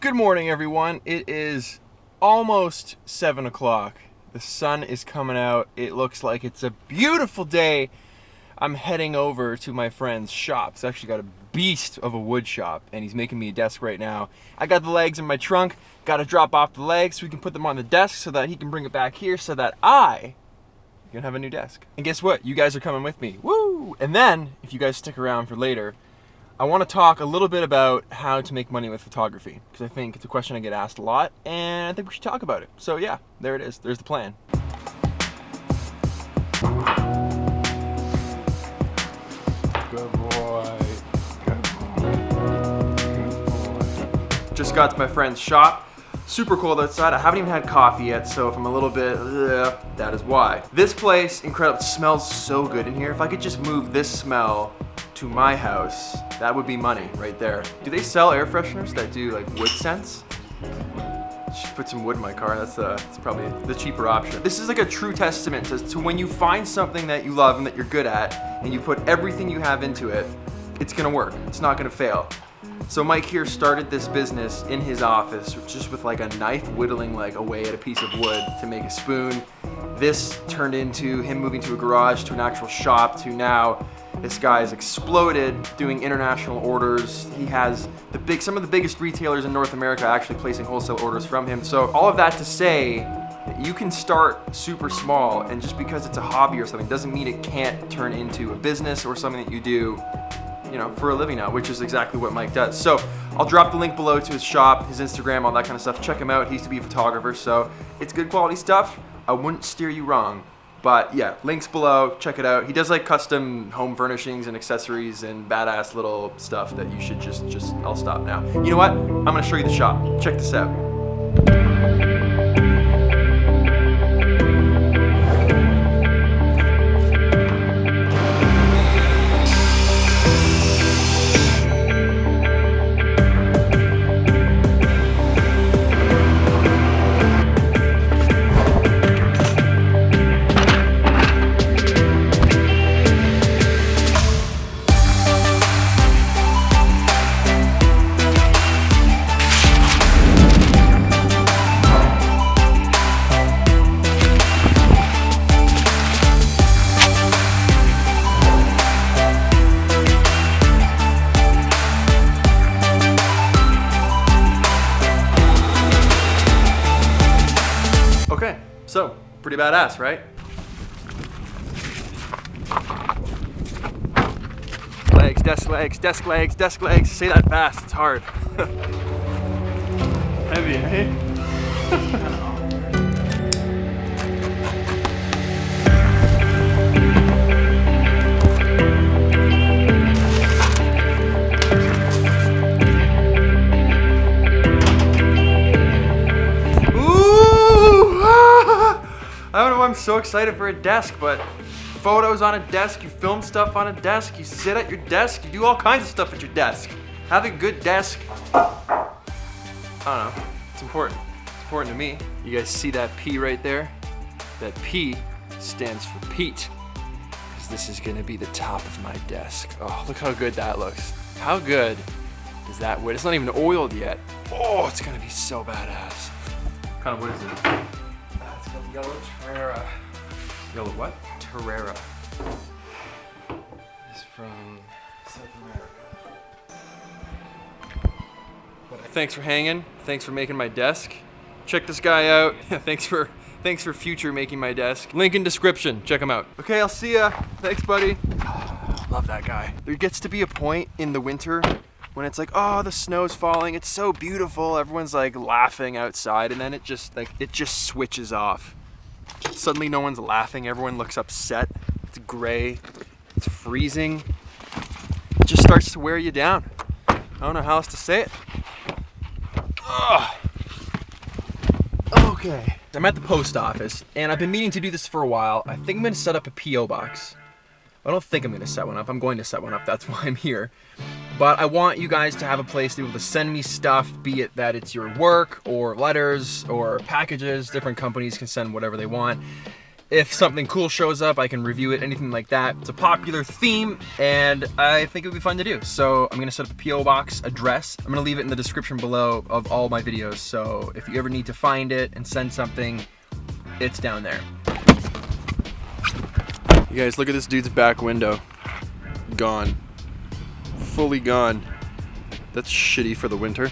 Good morning, everyone. It is almost 7 o'clock. The sun is coming out. It looks like it's a beautiful day. I'm heading over to my friend's shop. He's actually got a beast of a wood shop, and he's making me a desk right now. I got the legs in my trunk. Got to drop off the legs so we can put them on the desk so that he can bring it back here so that I can have a new desk. And guess what? You guys are coming with me. Woo! And then, if you guys stick around for later, I want to talk a little bit about how to make money with photography, because I think it's a question I get asked a lot, and I think we should talk about it. So yeah, there it is. There's the plan. Good boy. Good boy. Good boy. Just got to my friend's shop. Super cold outside. I haven't even had coffee yet, so if I'm a little bit, that is why. This place, incredible. It smells so good in here. If I could just move this smell to my house, that would be money right there. Do they sell air fresheners that do like wood scents? Should put some wood in my car. That's probably the cheaper option. This is like a true testament to when you find something that you love and that you're good at, and you put everything you have into it, it's gonna work. It's not gonna fail. So Mike here started this business in his office, just with like a knife whittling like away at a piece of wood to make a spoon. This turned into him moving to a garage, to an actual shop, to now this guy has exploded doing international orders. He has some of the biggest retailers in North America actually placing wholesale orders from him. So all of that to say that you can start super small, and just because it's a hobby or something doesn't mean it can't turn into a business or something that you do, you know, for a living now, which is exactly what Mike does. So I'll drop the link below to his shop, his Instagram, all that kind of stuff. Check him out. He used to be a photographer, so it's good quality stuff. I wouldn't steer you wrong. But yeah, links below, check it out. He does like custom home furnishings and accessories and badass little stuff that you should I'll stop now. You know what? I'm gonna show you the shop. Check this out. Okay, so pretty badass, right? Legs, desk legs, desk legs, desk legs. Say that fast, it's hard. Heavy, eh? I don't know why I'm so excited for a desk, but photos on a desk, you film stuff on a desk, you sit at your desk, you do all kinds of stuff at your desk. Having a good desk, I don't know, it's important. It's important to me. You guys see that P right there? That P stands for Pete, because this is gonna be the top of my desk. Oh, look how good that looks. How good does that wood? It's not even oiled yet. Oh, it's gonna be so badass. What kind of wood is it? Yellow Terrera. Yellow what? Terrera. It's from South America. Thanks for hanging. Thanks for making my desk. Check this guy out. Thanks for future making my desk. Link in description. Check him out. Okay, I'll see ya. Thanks, buddy. Love that guy. There gets to be a point in the winter when it's like, oh, the snow's falling. It's so beautiful. Everyone's like laughing outside, and then it just switches off. Suddenly no one's laughing, everyone looks upset, it's gray, it's freezing. It just starts to wear you down. I don't know how else to say it. Ugh. Okay. I'm at the post office, and I've been meaning to do this for a while. I think I'm gonna set up a P.O. box. I don't think I'm gonna set one up, I'm going to set one up, that's why I'm here. But I want you guys to have a place to be able to send me stuff, be it that it's your work or letters or packages. Different companies can send whatever they want. If something cool shows up, I can review it, anything like that. It's a popular theme, and I think it would be fun to do. So I'm gonna set up a P.O. box address. I'm gonna leave it in the description below of all my videos. So if you ever need to find it and send something, it's down there. You guys, look at this dude's back window. Gone. Fully gone. That's shitty for the winter.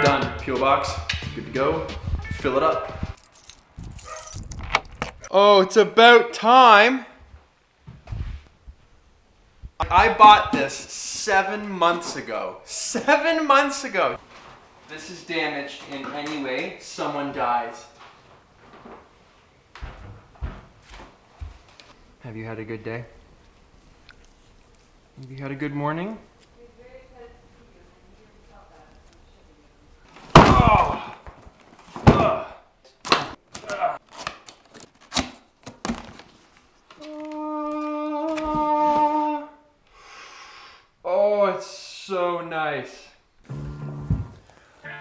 Done. P.O. box. Good to go. Fill it up. Oh, it's about time. I bought this 7 months ago. 7 months ago. This is damaged in any way, someone dies. Have you had a good day? Have you had a good morning? Oh! Ugh. Oh, it's so nice.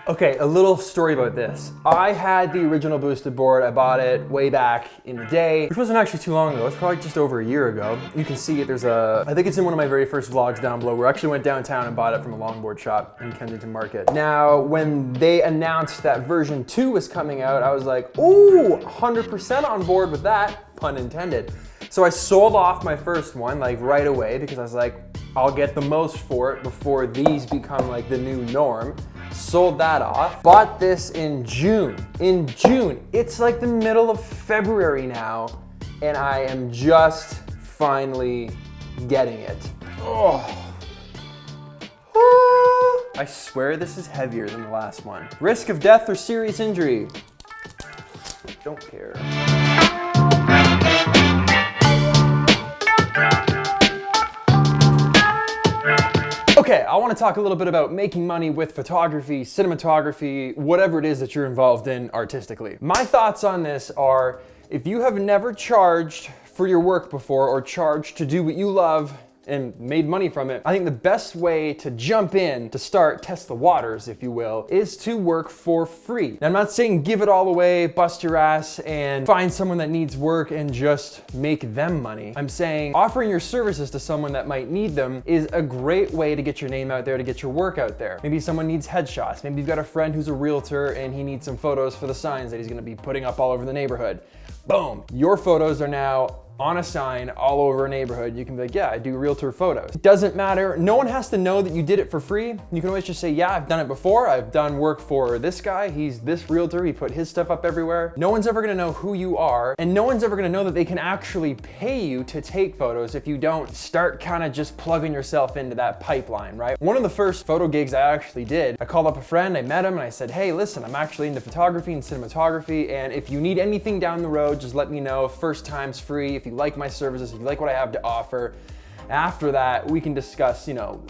Okay, a little story about this. I had the original boosted board. I bought it way back in the day, which wasn't actually too long ago. It's probably just over a year ago. You can see it, I think it's in one of my very first vlogs down below, where I actually went downtown and bought it from a longboard shop in Kensington Market. Now, when they announced that version 2 was coming out, I was like, ooh, 100% on board with that, pun intended. So I sold off my first one like right away because I was like, I'll get the most for it before these become like the new norm. Sold that off. Bought this in June. In June. It's like the middle of February now, and I am just finally getting it. Oh. I swear this is heavier than the last one. Risk of death or serious injury. Don't care. Okay, I want to talk a little bit about making money with photography, cinematography, whatever it is that you're involved in artistically. My thoughts on this are, if you have never charged for your work before or charged to do what you love and made money from it, I think the best way to jump in, to start, test the waters, if you will, is to work for free. Now, I'm not saying give it all away, bust your ass, and find someone that needs work and just make them money. I'm saying offering your services to someone that might need them is a great way to get your name out there, to get your work out there. Maybe someone needs headshots. Maybe you've got a friend who's a realtor and he needs some photos for the signs that he's gonna be putting up all over the neighborhood. Boom, your photos are now on a sign all over a neighborhood. You can be like, yeah, I do realtor photos. It doesn't matter. No one has to know that you did it for free. You can always just say, yeah, I've done it before. I've done work for this guy. He's this realtor. He put his stuff up everywhere. No one's ever gonna know who you are, and no one's ever gonna know that they can actually pay you to take photos if you don't start kind of just plugging yourself into that pipeline, right? One of the first photo gigs I actually did, I called up a friend, I met him, and I said, hey, listen, I'm actually into photography and cinematography, and if you need anything down the road, just let me know. First time's free. If you like my services, if you like what I have to offer, after that we can discuss,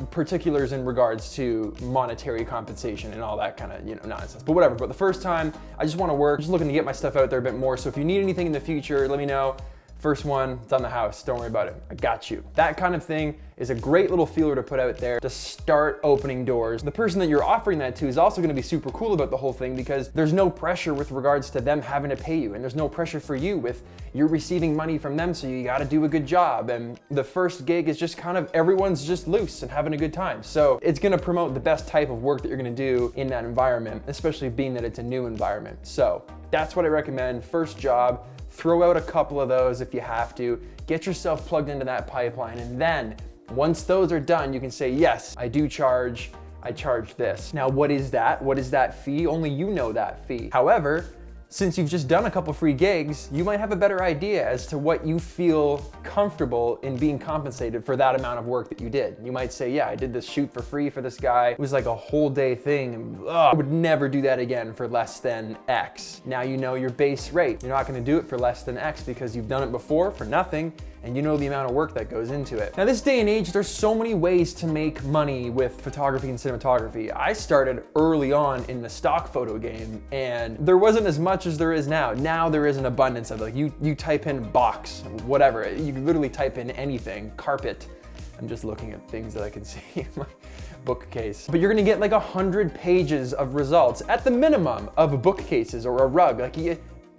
particulars in regards to monetary compensation and all that kind of, nonsense. But whatever. But the first time, I just want to work, just looking to get my stuff out there a bit more. So if you need anything in the future, let me know. First one, it's on the house. Don't worry about it. I got you. That kind of thing is a great little feeler to put out there to start opening doors. The person that you're offering that to is also going to be super cool about the whole thing because there's no pressure with regards to them having to pay you, and there's no pressure for you with you're receiving money from them, so you got to do a good job. And the first gig is just kind of everyone's just loose and having a good time. So it's going to promote the best type of work that you're going to do in that environment, especially being that it's a new environment. So that's what I recommend. First job. Throw out a couple of those if you have to. Get yourself plugged into that pipeline, and then once those are done, you can say, yes, I do charge, I charge this. Now, what is that? What is that fee? Only you know that fee. However, since you've just done a couple free gigs, you might have a better idea as to what you feel comfortable in being compensated for that amount of work that you did. You might say, yeah, I did this shoot for free for this guy. It was like a whole day thing, and I would never do that again for less than X. Now you know your base rate. You're not gonna do it for less than X because you've done it before for nothing, and you know the amount of work that goes into it. Now this day and age, there's so many ways to make money with photography and cinematography. I started early on in the stock photo game, and there wasn't as much as there is now. Now there is an abundance of it. Like you type in box, whatever, you can literally type in anything, carpet. I'm just looking at things that I can see in my bookcase. But you're gonna get like 100 pages of results at the minimum of bookcases or a rug. Like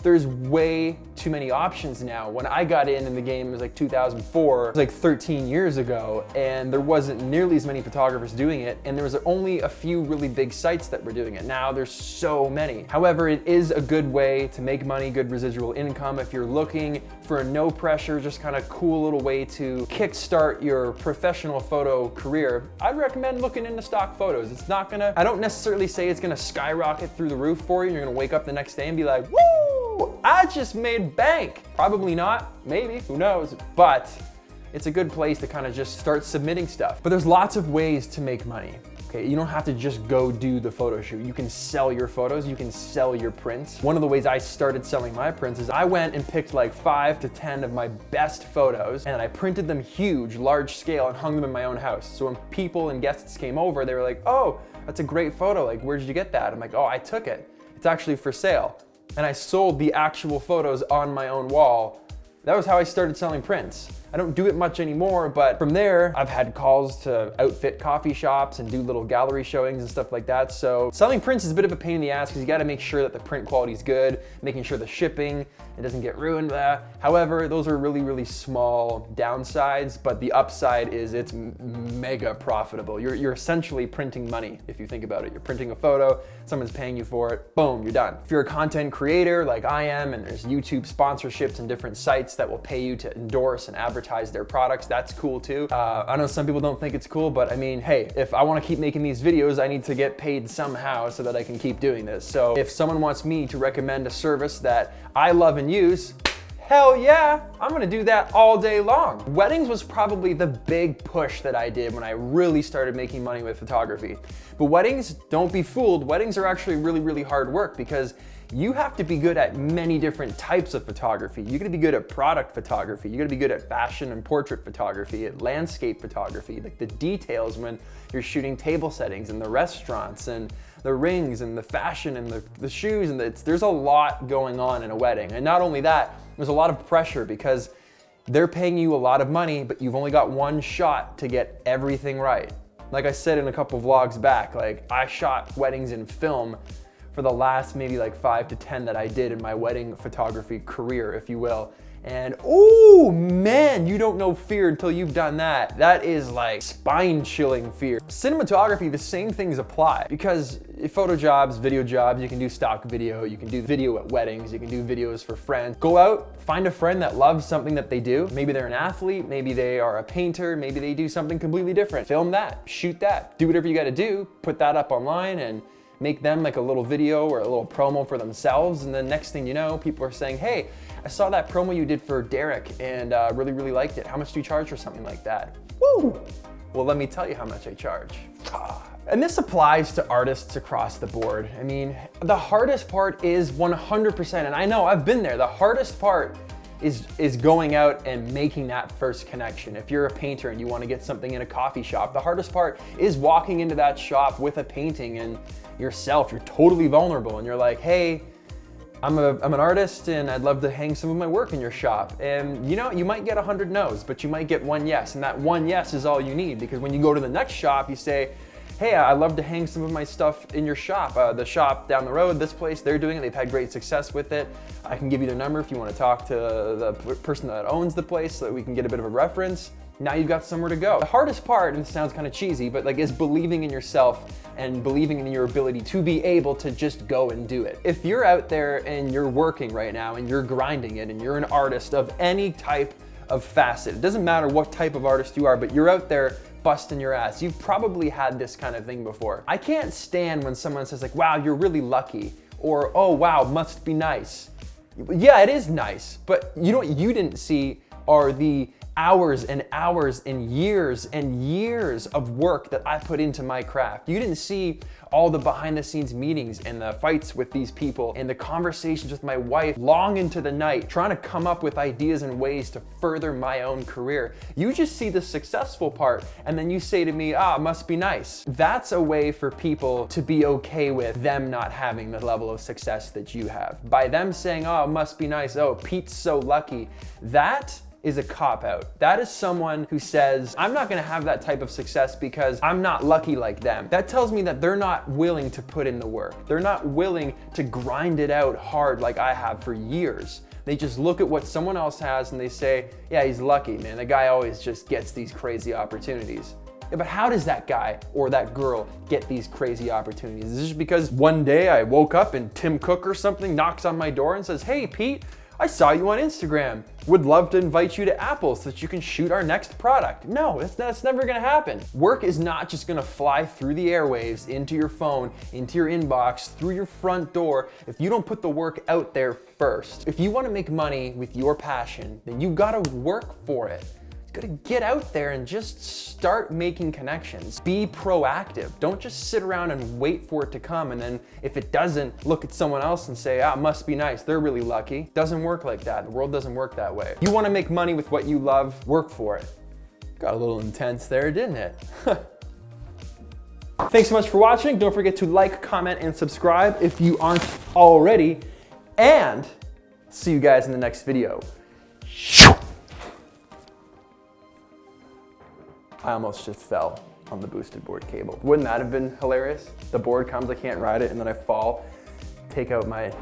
there's way too many options now. When I got in the game, it was like 2004, it was like 13 years ago, and there wasn't nearly as many photographers doing it, and there was only a few really big sites that were doing it. Now there's so many. However, it is a good way to make money, good residual income. If you're looking for a no pressure, just kind of cool little way to kickstart your professional photo career, I'd recommend looking into stock photos. It's not gonna, I don't necessarily say it's gonna skyrocket through the roof for you. You're gonna wake up the next day and be like, woo! I just made bank. Probably not, maybe, who knows? But it's a good place to kind of just start submitting stuff. But there's lots of ways to make money. Okay, you don't have to just go do the photo shoot. You can sell your photos, you can sell your prints. One of the ways I started selling my prints is I went and picked like 5 to 10 of my best photos, and I printed them huge, large scale, and hung them in my own house. So when people and guests came over, they were like, oh, that's a great photo. Like, where did you get that? I'm like, oh, I took it. It's actually for sale. And I sold the actual photos on my own wall. That was how I started selling prints. I don't do it much anymore, but from there, I've had calls to outfit coffee shops and do little gallery showings and stuff like that. So selling prints is a bit of a pain in the ass because you gotta make sure that the print quality is good, making sure the shipping, it doesn't get ruined. However, those are really, really small downsides, but the upside is it's mega profitable. You're essentially printing money if you think about it. You're printing a photo, someone's paying you for it, boom, you're done. If you're a content creator like I am, and there's YouTube sponsorships and different sites that will pay you to endorse and advertise their products, that's cool too. I know some people don't think it's cool, but I mean, hey, if I wanna keep making these videos, I need to get paid somehow so that I can keep doing this. So if someone wants me to recommend a service that I love and use, hell yeah, I'm gonna do that all day long. Weddings was probably the big push that I did when I really started making money with photography. But weddings, don't be fooled, weddings are actually really, really hard work because you have to be good at many different types of photography. You're gonna be good at product photography. You're gonna be good at fashion and portrait photography, at landscape photography, like the details when you're shooting table settings in the restaurants and the rings and the fashion and the shoes, and there's a lot going on in a wedding. And not only that, there's a lot of pressure because they're paying you a lot of money, but you've only got one shot to get everything right. Like I said in a couple vlogs back, like I shot weddings in film for the last maybe like 5 to 10 that I did in my wedding photography career, if you will. And oh man, you don't know fear until you've done that. That is like spine-chilling fear. Cinematography, the same things apply because photo jobs, video jobs, you can do stock video, you can do video at weddings, you can do videos for friends. Go out, find a friend that loves something that they do. Maybe they're an athlete, maybe they are a painter, maybe they do something completely different. Film that, shoot that, do whatever you gotta do, put that up online and make them like a little video or a little promo for themselves. And then next thing you know, people are saying, hey, I saw that promo you did for Derek and really, really liked it. How much do you charge for something like that? Woo! Well, let me tell you how much I charge. And this applies to artists across the board. I mean, the hardest part is 100%, and I know I've been there. The hardest part is going out and making that first connection. If you're a painter and you want to get something in a coffee shop, the hardest part is walking into that shop with a painting and yourself, you're totally vulnerable and you're like, hey, I'm an artist and I'd love to hang some of my work in your shop. And you know, you might get 100 no's, but you might get one yes. And that one yes is all you need, because when you go to the next shop, you say, hey, I'd love to hang some of my stuff in your shop. The shop down the road, this place, they're doing it. They've had great success with it. I can give you their number if you want to talk to the person that owns the place so that we can get a bit of a reference. Now you've got somewhere to go. The hardest part, and it sounds kind of cheesy, but like, is believing in yourself and believing in your ability to be able to just go and do it. If you're out there and you're working right now and you're grinding it and you're an artist of any type of facet, it doesn't matter what type of artist you are, but you're out there busting your ass. You've probably had this kind of thing before. I can't stand when someone says like, wow, you're really lucky, or oh wow, must be nice. Yeah, it is nice, but you know what you didn't see are the hours and hours and years of work that I put into my craft. You didn't see all the behind the scenes meetings and the fights with these people and the conversations with my wife long into the night, trying to come up with ideas and ways to further my own career. You just see the successful part and then you say to me, it must be nice. That's a way for people to be okay with them not having the level of success that you have. By them saying, it must be nice, Pete's so lucky, that is a cop-out. That is someone who says, I'm not gonna have that type of success because I'm not lucky like them. That tells me that they're not willing to put in the work. They're not willing to grind it out hard like I have for years. They just look at what someone else has and they say, yeah, he's lucky, man. The guy always just gets these crazy opportunities. Yeah, but how does that guy or that girl get these crazy opportunities? Is it just because one day I woke up and Tim Cook or something knocks on my door and says, hey, Pete, I saw you on Instagram. Would love to invite you to Apple so that you can shoot our next product. No, that's never gonna happen. Work is not just gonna fly through the airwaves, into your phone, into your inbox, through your front door, if you don't put the work out there first. If you wanna make money with your passion, then you gotta work for it. You gotta get out there and just start making connections. Be proactive. Don't just sit around and wait for it to come, and then if it doesn't, look at someone else and say, must be nice, they're really lucky. Doesn't work like that. The world doesn't work that way. You wanna make money with what you love, work for it. Got a little intense there, didn't it? Thanks so much for watching. Don't forget to like, comment, and subscribe if you aren't already. And see you guys in the next video. I almost just fell on the boosted board cable. Wouldn't that have been hilarious? The board comes, I can't ride it, and then I fall, take out my